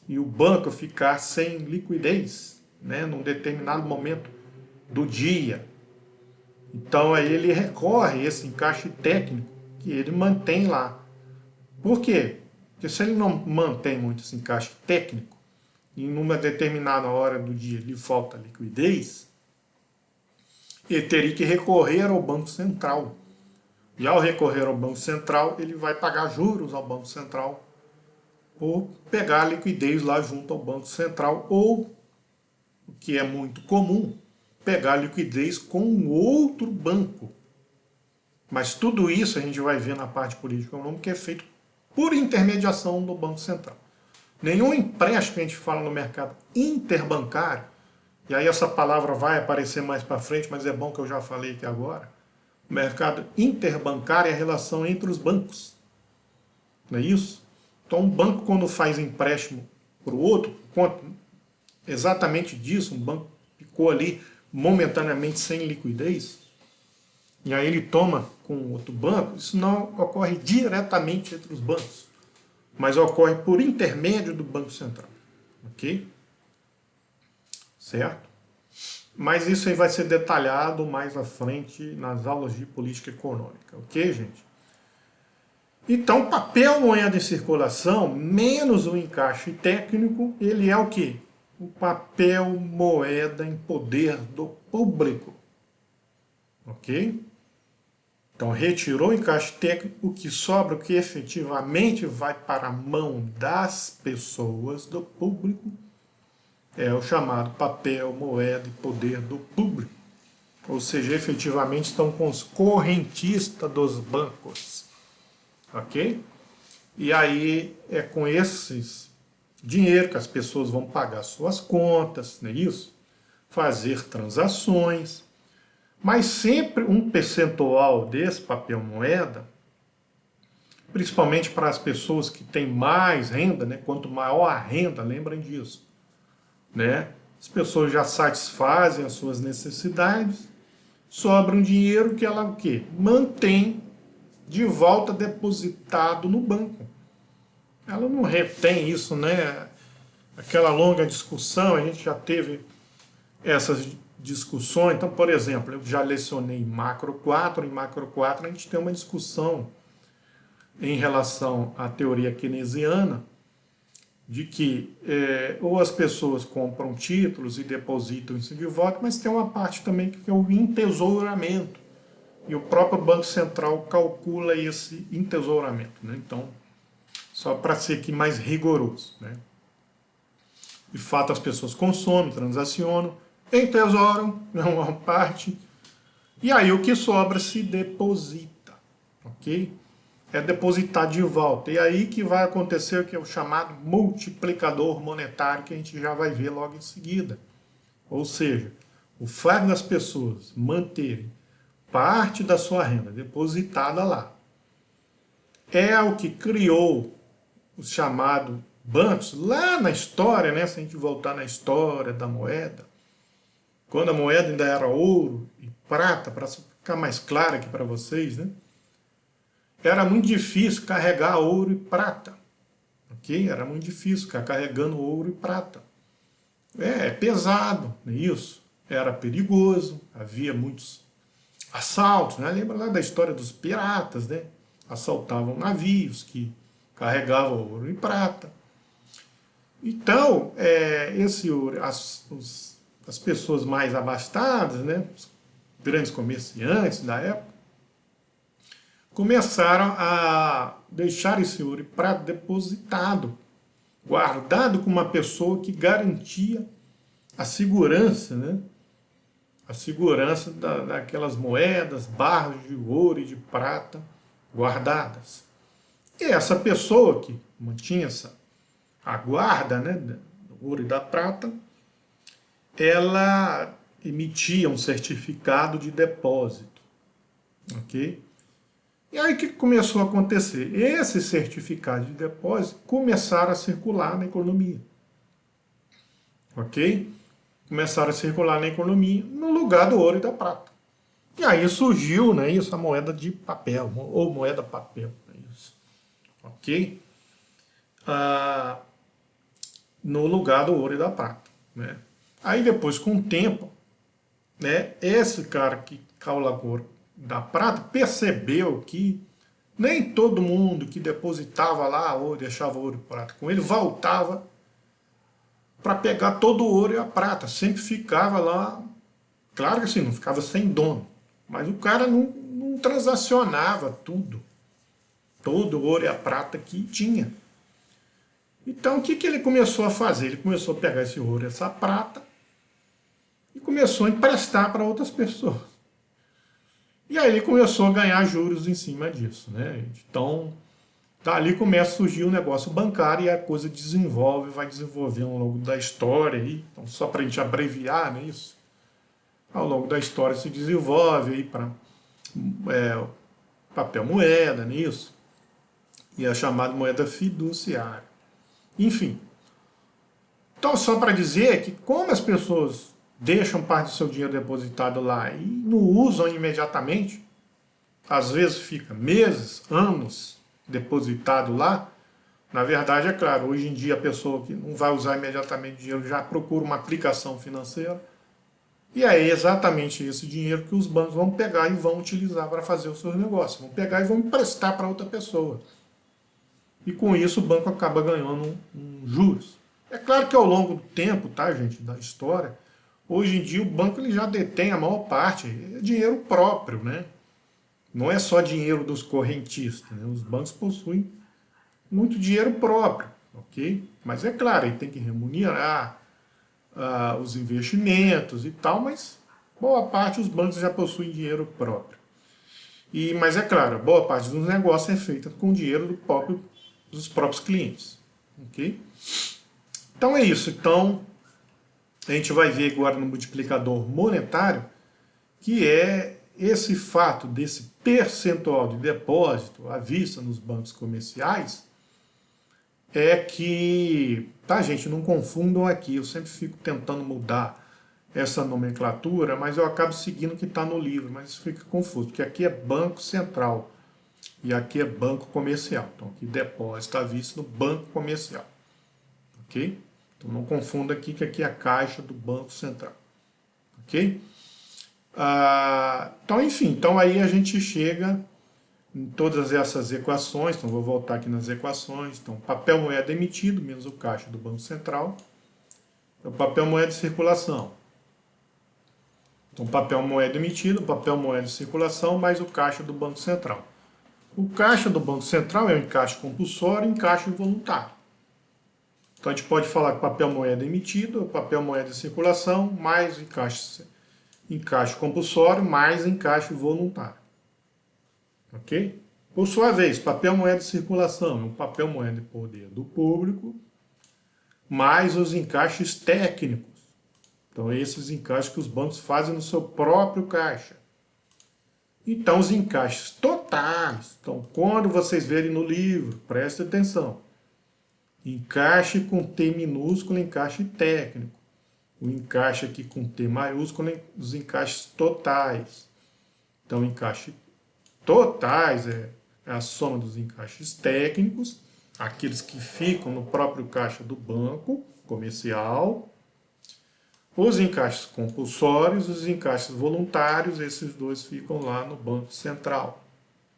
e o banco ficar sem liquidez, né, num determinado momento do dia. Então aí ele recorre a esse encaixe técnico que ele mantém lá. Por quê? Porque se ele não mantém muito esse encaixe técnico, e em uma determinada hora do dia lhe falta liquidez, ele teria que recorrer ao Banco Central. E ao recorrer ao Banco Central, ele vai pagar juros ao Banco Central por pegar a liquidez lá junto ao Banco Central, ou, o que é muito comum, pegar a liquidez com um outro banco. Mas tudo isso a gente vai ver na parte política econômica que é feito por intermediação do Banco Central. Nenhum empréstimo que a gente fala no mercado interbancário, e aí essa palavra vai aparecer mais para frente, mas é bom que eu já falei aqui agora, o mercado interbancário é a relação entre os bancos. Não é isso? Então um banco quando faz empréstimo para o outro, exatamente disso, um banco ficou ali momentaneamente sem liquidez, e aí ele toma com outro banco, isso não ocorre diretamente entre os bancos, mas ocorre por intermédio do Banco Central, ok? Certo? Mas isso aí vai ser detalhado mais à frente nas aulas de política econômica, ok, gente? Então, papel moeda em circulação, menos o encaixe técnico, ele é o quê? O papel moeda em poder do público, ok? Então, retirou o encaixe técnico, o que sobra, o que efetivamente vai para a mão das pessoas, do público, é o chamado papel, moeda e poder do público. Ou seja, efetivamente estão com os correntistas dos bancos. Ok? E aí é com esses dinheiro que as pessoas vão pagar suas contas, não é isso? Fazer transações. Mas sempre um percentual desse papel moeda principalmente para as pessoas que têm mais renda, né? Quanto maior a renda, lembrem disso, né? As pessoas já satisfazem as suas necessidades, sobra um dinheiro que ela o quê? Mantém de volta depositado no banco. Ela não retém isso, né? Aquela longa discussão, a gente já teve essas discussões. Então, por exemplo, eu já lecionei macro 4, em macro 4 a gente tem uma discussão em relação à teoria keynesiana, de que ou as pessoas compram títulos e depositam isso de volta, mas tem uma parte também que é o entesouramento. E o próprio Banco Central calcula esse entesouramento, né? Então, só para ser aqui mais rigoroso, né? De fato, as pessoas consomem, transacionam, entesouram, né, uma parte, e aí o que sobra se deposita, ok? É depositar de volta. E aí que vai acontecer o que é o chamado multiplicador monetário, que a gente já vai ver logo em seguida. Ou seja, o fato das pessoas manterem parte da sua renda depositada lá é o que criou os chamados bancos lá na história, né? Se a gente voltar na história da moeda, quando a moeda ainda era ouro e prata, para ficar mais claro aqui para vocês, né? Era muito difícil carregar ouro e prata, ok? Era muito difícil ficar carregando ouro e prata. É pesado, não é isso? Era perigoso, havia muitos assaltos, né? Lembra lá da história dos piratas, né? Assaltavam navios que carregavam ouro e prata. Então, esse ouro, as pessoas mais abastadas, né? Os grandes comerciantes da época, começaram a deixar esse ouro e prata depositado, guardado com uma pessoa que garantia a segurança, né? A segurança daquelas moedas, barras de ouro e de prata guardadas. E essa pessoa que mantinha a guarda, né, do ouro e da prata, ela emitia um certificado de depósito, ok? E aí o que começou a acontecer? Esses certificados de depósito começaram a circular na economia, ok? Começaram a circular na economia no lugar do ouro e da prata. E aí surgiu, né, isso, a moeda de papel, ou moeda papel, isso, ok? No lugar do ouro e da prata, né? Aí depois, com o tempo, né, esse cara que calculava o ouro da prata percebeu que nem todo mundo que depositava lá ou deixava ouro e prata com ele voltava para pegar todo o ouro e a prata. Sempre ficava lá, claro que assim, não ficava sem dono, mas o cara não transacionava tudo, todo o ouro e a prata que tinha. Então o que ele começou a fazer? Ele começou a pegar esse ouro e essa prata e começou a emprestar para outras pessoas. E aí ele começou a ganhar juros em cima disso, né? Então, dali começa a surgir o negócio bancário e a coisa desenvolve, vai desenvolvendo ao longo da história. Aí, então, só para a gente abreviar, né, isso, ao longo da história se desenvolve aí para papel moeda, nisso, e a chamada moeda fiduciária. Enfim, então só para dizer que como as pessoas deixam parte do seu dinheiro depositado lá e não usam imediatamente, às vezes fica meses, anos depositado lá, na verdade, é claro, hoje em dia a pessoa que não vai usar imediatamente o dinheiro já procura uma aplicação financeira, e é exatamente esse dinheiro que os bancos vão pegar e vão utilizar para fazer os seus negócios, vão pegar e vão emprestar para outra pessoa. E com isso o banco acaba ganhando juros. É claro que ao longo do tempo, tá, gente, da história, hoje em dia o banco ele já detém a maior parte, é dinheiro próprio, né? Não é só dinheiro dos correntistas, né? Os bancos possuem muito dinheiro próprio, ok? Mas é claro, ele tem que remunerar os investimentos e tal, mas boa parte dos bancos já possuem dinheiro próprio. Mas é claro, boa parte dos negócios é feita com dinheiro dos próprios clientes, ok? Então é isso. Então a gente vai ver agora no multiplicador monetário que é esse fato desse percentual de depósito à vista nos bancos comerciais é que, tá gente, não confundam aqui, eu sempre fico tentando mudar essa nomenclatura, mas eu acabo seguindo o que está no livro, mas isso fica confuso, porque aqui é Banco Central e aqui é Banco Comercial. Então aqui depósito à vista no Banco Comercial, ok? Então não confunda aqui que aqui é a Caixa do Banco Central, ok? Então enfim, então aí a gente chega em todas essas equações, então vou voltar aqui nas equações, então papel moeda emitido menos o caixa do Banco Central, é o papel moeda de circulação. Então papel moeda emitido, papel moeda de circulação, mais o caixa do Banco Central. O caixa do Banco Central é o encaixe compulsório e encaixe voluntário. Então a gente pode falar que papel moeda emitido, papel moeda de circulação, mais encaixe compulsório, mais encaixe voluntário. Ok? Por sua vez, papel moeda de circulação é um papel moeda de poder do público, mais os encaixes técnicos. Então, esses encaixes que os bancos fazem no seu próprio caixa. Então, os encaixes totais. Então, quando vocês verem no livro, preste atenção. Encaixe com T minúsculo, encaixe técnico. O encaixe aqui com T maiúsculo, os encaixes totais. Então, encaixe totais é a soma dos encaixes técnicos, aqueles que ficam no próprio caixa do banco comercial, os encaixes compulsórios, os encaixes voluntários, esses dois ficam lá no Banco Central,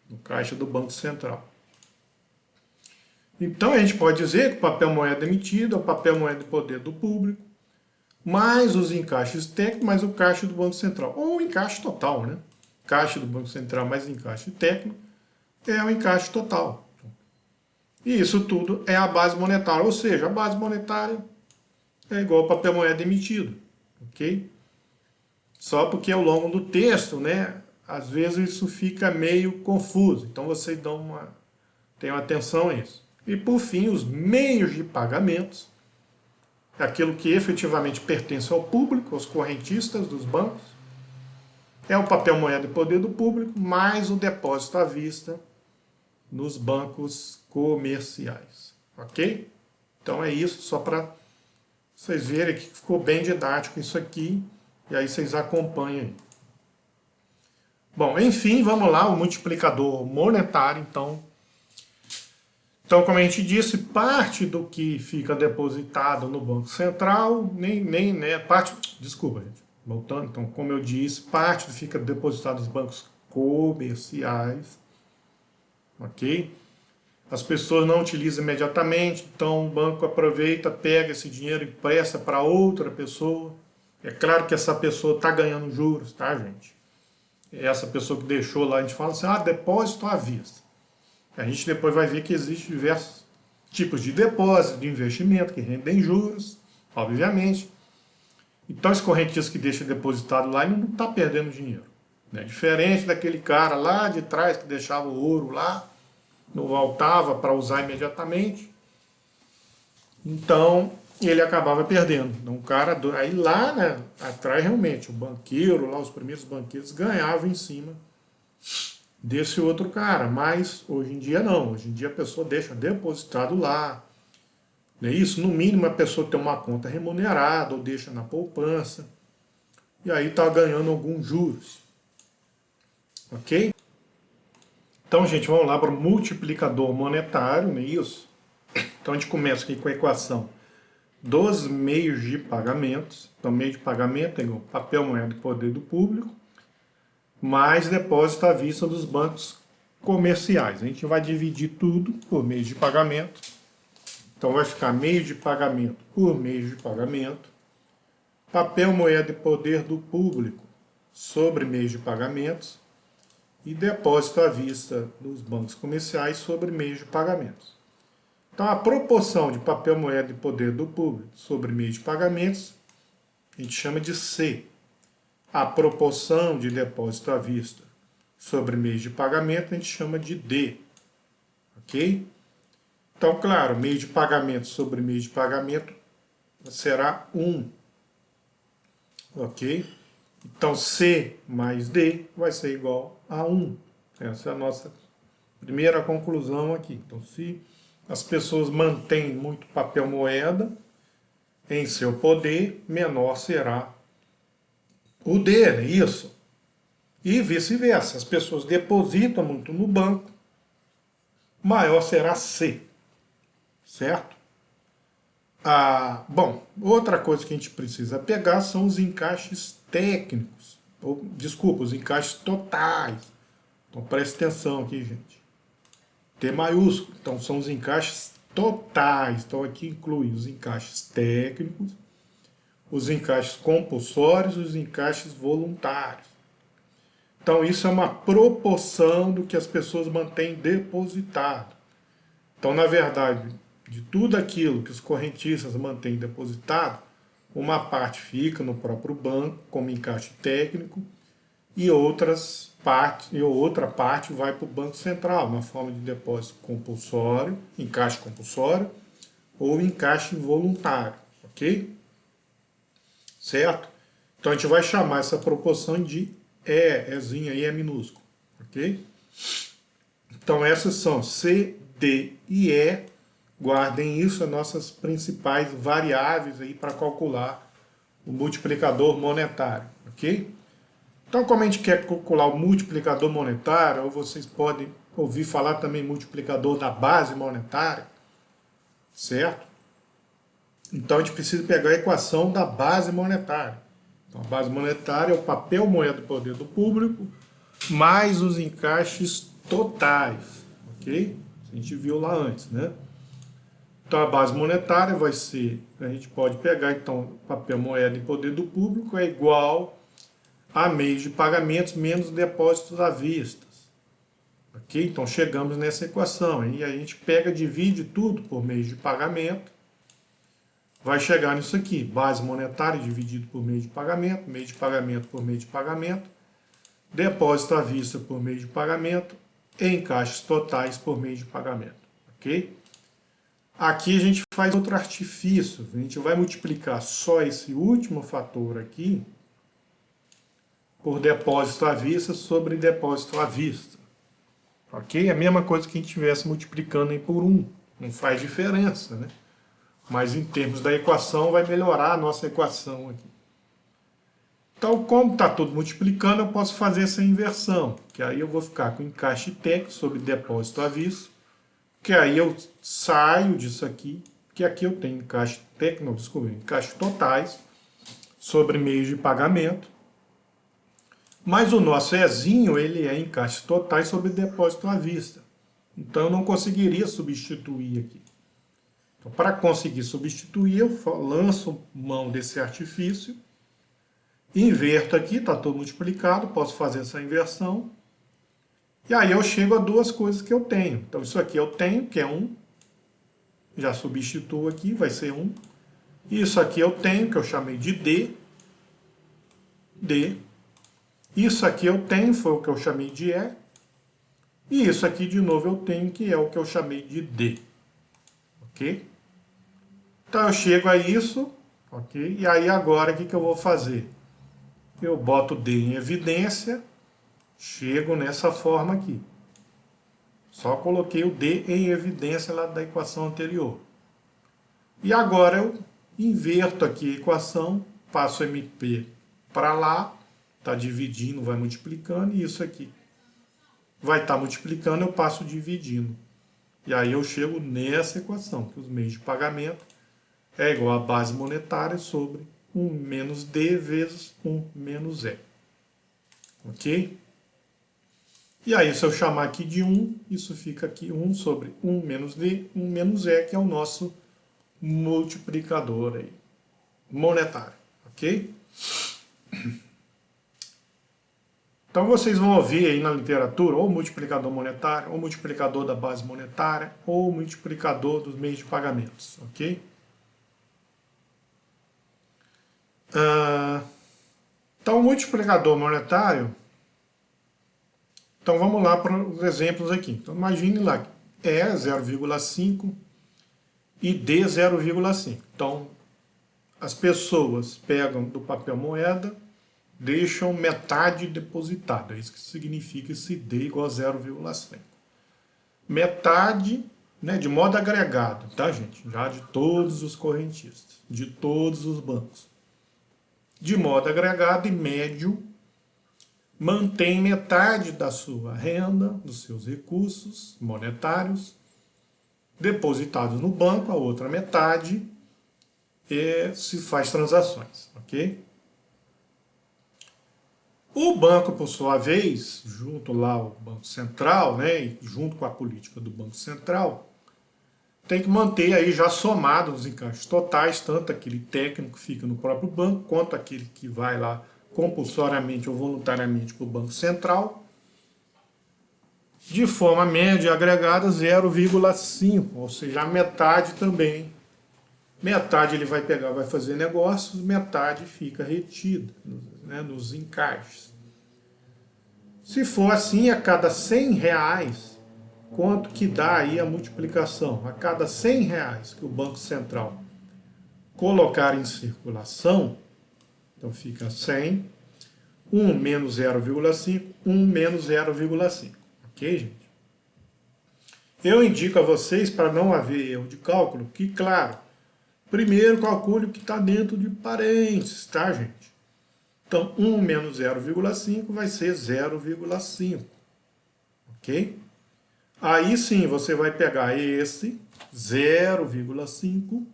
no caixa do Banco Central. Então a gente pode dizer que o papel moeda emitido é o papel moeda de poder do público, mais os encaixes técnicos, mais o caixa do Banco Central, ou o encaixe total, né? Caixa do Banco Central mais encaixe técnico é o encaixe total. E isso tudo é a base monetária, ou seja, a base monetária é igual ao papel moeda emitido, ok? Só porque ao longo do texto, né, às vezes isso fica meio confuso, então vocês tenham atenção a isso. E por fim, os meios de pagamentos, aquilo que efetivamente pertence ao público, aos correntistas dos bancos, é o papel moeda de poder do público, mais o depósito à vista nos bancos comerciais, ok? Então é isso, só para vocês verem que ficou bem didático isso aqui, e aí vocês acompanham aí. Bom, enfim, vamos lá, o multiplicador monetário, então, como a gente disse, parte do que fica depositado no Banco Central, desculpa, gente, voltando, então, como eu disse, parte do que fica depositado nos bancos comerciais, ok? As pessoas não utilizam imediatamente, então o banco aproveita, pega esse dinheiro e empresta para outra pessoa. É claro que essa pessoa está ganhando juros, tá, gente? Essa pessoa que deixou lá, a gente fala assim, depósito à vista. A gente depois vai ver que existem diversos tipos de depósito, de investimento, que rendem juros, obviamente. Então esse correntista que deixa depositado lá, ele não está perdendo dinheiro, né? Diferente daquele cara lá de trás que deixava o ouro lá, não voltava para usar imediatamente, então ele acabava perdendo. Então, o cara, aí lá, né, atrás realmente, o banqueiro, lá os primeiros banqueiros ganhavam em cima desse outro cara, mas hoje em dia não, hoje em dia a pessoa deixa depositado lá, não é isso? No mínimo a pessoa tem uma conta remunerada ou deixa na poupança, e aí está ganhando alguns juros, ok? Então, gente, vamos lá para o multiplicador monetário, não é isso? Então, a gente começa aqui com a equação dos meios de pagamentos. Então, meio de pagamento é igual papel moeda de poder do público, mais depósito à vista dos bancos comerciais. A gente vai dividir tudo por meio de pagamento. Então, vai ficar meio de pagamento por meio de pagamento, papel moeda de poder do público sobre meio de pagamentos, e depósito à vista dos bancos comerciais sobre meios de pagamentos. Então, a proporção de papel moeda de poder do público sobre meios de pagamentos, a gente chama de C. A proporção de depósito à vista sobre meios de pagamento, a gente chama de D. Ok? Então, claro, meio de pagamento sobre meio de pagamento será 1. Ok? Então, C mais D vai ser igual a 1. Essa é a nossa primeira conclusão aqui. Então, se as pessoas mantêm muito papel moeda em seu poder, menor será o D, né? Isso. E vice-versa. As pessoas depositam muito no banco, maior será C. Certo? Bom, outra coisa que a gente precisa pegar são os encaixes técnicos. Desculpa, os encaixes totais. Então preste atenção aqui, gente. T maiúsculo. Então são os encaixes totais. Então aqui inclui os encaixes técnicos, os encaixes compulsórios e os encaixes voluntários. Então isso é uma proporção do que as pessoas mantêm depositado. Então, na verdade, de tudo aquilo que os correntistas mantêm depositado, uma parte fica no próprio banco como encaixe técnico e outra parte vai para o Banco Central, na forma de depósito compulsório, encaixe compulsório ou encaixe voluntário, ok? Certo? Então a gente vai chamar essa proporção de Ezinho aí é minúsculo, ok? Então essas são C, D e E. Guardem isso, as nossas principais variáveis aí para calcular o multiplicador monetário, ok? Então, como a gente quer calcular o multiplicador monetário, ou vocês podem ouvir falar também multiplicador da base monetária, certo? Então, a gente precisa pegar a equação da base monetária. Então, a base monetária é o papel moeda do poder do público mais os encaixes totais, ok? A gente viu lá antes, né? Então, a base monetária vai ser, a gente pode pegar, então, papel moeda em poder do público é igual a meios de pagamentos menos depósitos à vista. Ok? Então, chegamos nessa equação. E a gente pega, divide tudo por meios de pagamento, vai chegar nisso aqui. Base monetária dividido por meio de pagamento por meio de pagamento, depósito à vista por meio de pagamento, e encaixes totais por meio de pagamento. Ok? Aqui a gente faz outro artifício, a gente vai multiplicar só esse último fator aqui por depósito à vista sobre depósito à vista. Ok? É a mesma coisa que a gente estivesse multiplicando aí por 1, não faz diferença, né? Mas em termos da equação vai melhorar a nossa equação aqui. Então, como está tudo multiplicando, eu posso fazer essa inversão, que aí eu vou ficar com encaixe técnico sobre depósito à vista, que aí eu saio disso aqui, que aqui eu tenho encaixe técnico, desculpa, encaixe totais sobre meios de pagamento, mas o nosso Ezinho, ele é encaixe totais sobre depósito à vista. Então eu não conseguiria substituir aqui. Então, para conseguir substituir, eu lanço mão desse artifício, inverto aqui, está tudo multiplicado, posso fazer essa inversão, e aí eu chego a duas coisas que eu tenho. Então isso aqui eu tenho, que é 1, já substituo aqui, vai ser 1. Isso aqui eu tenho, que eu chamei de D. Isso aqui eu tenho, foi o que eu chamei de E. E isso aqui de novo eu tenho, que é o que eu chamei de D. Ok? Então eu chego a isso, ok? E aí agora o que eu vou fazer? Eu boto D em evidência, chego nessa forma aqui. Só coloquei o D em evidência lá da equação anterior. E agora eu inverto aqui a equação, passo MP para lá, está dividindo, vai multiplicando, e isso aqui vai estar multiplicando, eu passo dividindo. E aí eu chego nessa equação, que os meios de pagamento é igual a base monetária sobre 1 menos D vezes 1 menos E. Ok? E aí, se eu chamar aqui de 1, isso fica aqui 1 sobre 1 menos D, 1 menos E, que é o nosso multiplicador aí, monetário. Ok? Então vocês vão ouvir aí na literatura ou multiplicador monetário, ou multiplicador da base monetária, ou multiplicador dos meios de pagamentos. Ok? Então, o multiplicador monetário, então vamos lá para os exemplos aqui. Então, imagine lá, E 0,5 e D 0,5. Então, as pessoas pegam do papel moeda deixam metade depositada. É isso que significa esse D igual a 0,5. Metade, né, de modo agregado, tá, gente? Já de todos os correntistas, de todos os bancos. De modo agregado e médio, mantém metade da sua renda, dos seus recursos monetários, depositados no banco, a outra metade se faz transações, ok? O banco, por sua vez, junto lá ao Banco Central, né, e junto com a política do Banco Central, tem que manter aí já somado os encaixes totais, tanto aquele técnico que fica no próprio banco, quanto aquele que vai lá compulsoriamente ou voluntariamente para o Banco Central, de forma média agregada 0,5, ou seja, a metade também. Metade ele vai pegar, vai fazer negócios, metade fica retida, né, nos encaixes. Se for assim, a cada 100 reais, quanto que dá aí a multiplicação? A cada 100 reais que o Banco Central colocar em circulação, então fica 100, 1 menos 0,5, 1 menos 0,5. Ok, gente? Eu indico a vocês, para não haver erro de cálculo, que, claro, primeiro calcule o que está dentro de parênteses, tá, gente? Então, 1 menos 0,5 vai ser 0,5, ok? Aí sim, você vai pegar esse 0,5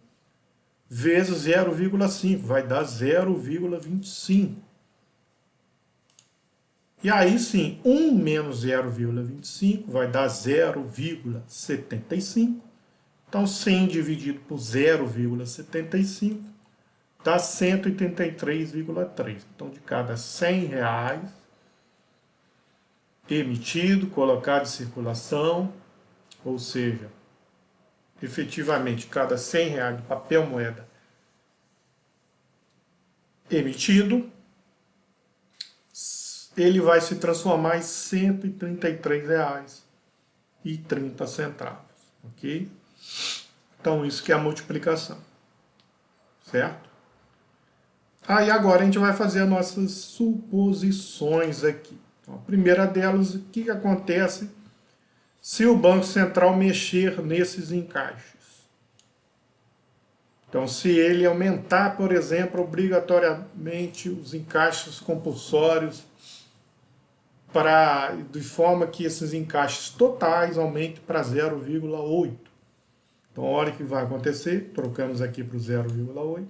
vezes 0,5, vai dar 0,25. E aí sim, 1 menos 0,25 vai dar 0,75. Então, 100 dividido por 0,75 dá 183,3. Então, de cada 100 reais emitido, colocado em circulação, ou seja, efetivamente, cada 100 reais de papel moeda emitido, ele vai se transformar em R$ 133,30, ok? Então, isso que é a multiplicação, certo? Aí agora a gente vai fazer as nossas suposições aqui. Então, a primeira delas, o que acontece se o Banco Central mexer nesses encaixes? Então, se ele aumentar, por exemplo, obrigatoriamente os encaixes compulsórios de forma que esses encaixes totais aumentem para 0,8. Então, olha o que vai acontecer. Trocamos aqui para o 0,8.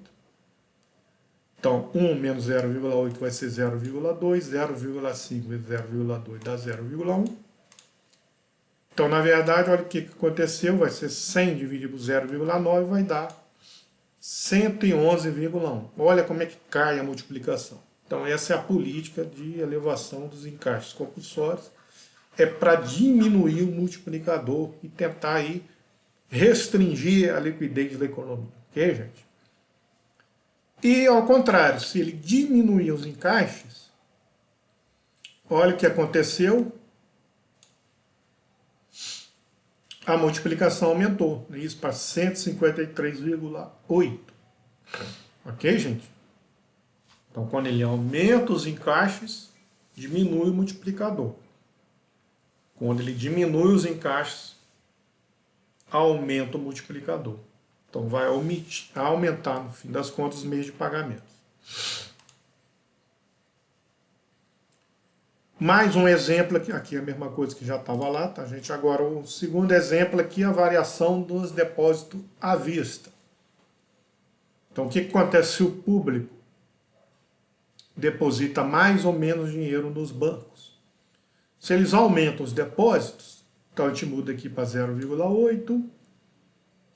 Então, 1 menos 0,8 vai ser 0,2. 0,5 vezes 0,2 dá 0,1. Então, na verdade, olha o que aconteceu. Vai ser 100 dividido por 0,9 vai dar 111,1. Olha como é que cai a multiplicação. Então, essa é a política de elevação dos encaixes compulsórios. É para diminuir o multiplicador e tentar aí restringir a liquidez da economia. Ok, gente? E, ao contrário, se ele diminuir os encaixes, olha o que aconteceu. A multiplicação aumentou. Isso para 153,8. Ok, gente? Então, quando ele aumenta os encaixes, diminui o multiplicador. Quando ele diminui os encaixes, aumenta o multiplicador. Então, vai aumentar, no fim das contas, os meios de pagamento. Mais um exemplo aqui é a mesma coisa que já estava lá, tá, gente? Agora, o segundo exemplo aqui é a variação dos depósitos à vista. Então, o que acontece se o público deposita mais ou menos dinheiro nos bancos? Se eles aumentam os depósitos, então a gente muda aqui para 0,8,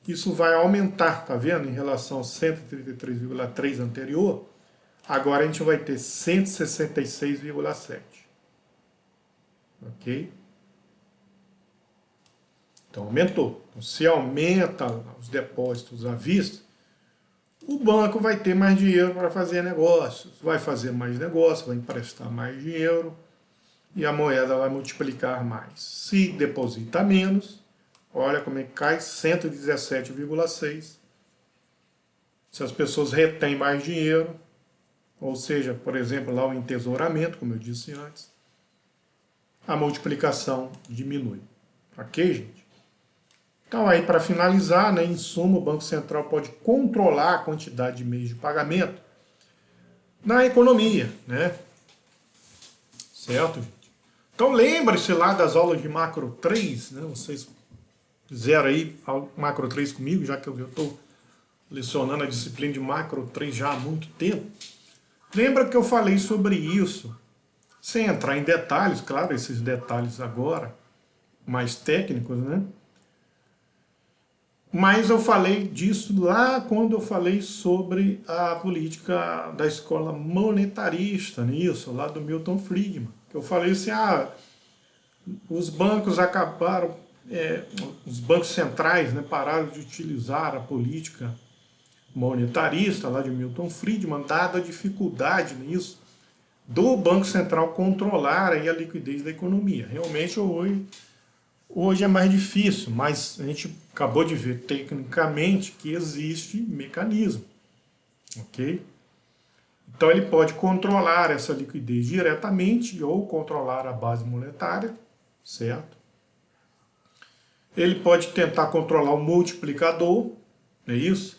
isso vai aumentar, tá vendo? Em relação ao 133,3 anterior, agora a gente vai ter 166,7. Ok? Então aumentou. Então, se aumenta os depósitos à vista, o banco vai ter mais dinheiro para fazer negócios, vai fazer mais negócios, vai emprestar mais dinheiro e a moeda vai multiplicar mais. Se deposita menos, olha como é que cai, 117,6. Se as pessoas retêm mais dinheiro, ou seja, por exemplo, lá o entesouramento, como eu disse antes, a multiplicação diminui. Ok, gente? Então aí, para finalizar, né, em suma, o Banco Central pode controlar a quantidade de meios de pagamento na economia, né? Certo, gente? Então lembre-se lá das aulas de Macro 3, né? Vocês fizeram aí Macro 3 comigo, já que eu estou lecionando a disciplina de Macro 3 já há muito tempo. Lembra que eu falei sobre isso, sem entrar em detalhes, claro, esses detalhes agora, mais técnicos, né? Mas eu falei disso lá quando eu falei sobre a política da escola monetarista, nisso, lá do Milton Friedman. Que eu falei assim, os bancos acabaram, os bancos centrais, né, pararam de utilizar a política monetarista lá de Milton Friedman, dada a dificuldade nisso do Banco Central controlar aí a liquidez da economia. Realmente hoje é mais difícil, mas a gente acabou de ver tecnicamente que existe mecanismo, ok? Então ele pode controlar essa liquidez diretamente ou controlar a base monetária, certo? Ele pode tentar controlar o multiplicador, não é isso?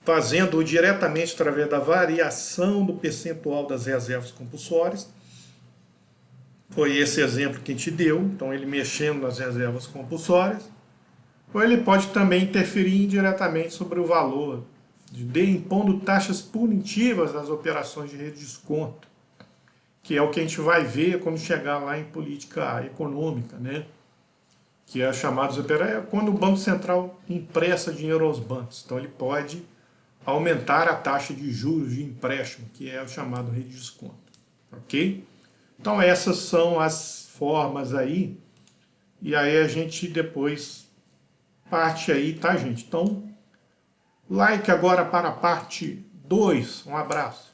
Fazendo-o diretamente através da variação do percentual das reservas compulsórias. Foi esse exemplo que a gente deu, então ele mexendo nas reservas compulsórias. Ou ele pode também interferir indiretamente sobre o valor, impondo taxas punitivas nas operações de redesconto, que é o que a gente vai ver quando chegar lá em política econômica, né? Que é chamados quando o Banco Central empresta dinheiro aos bancos. Então ele pode aumentar a taxa de juros de empréstimo, que é o chamado redesconto, ok? Então essas são as formas aí, e aí a gente depois parte aí, tá, gente? Então, like agora para a parte 2. Um abraço.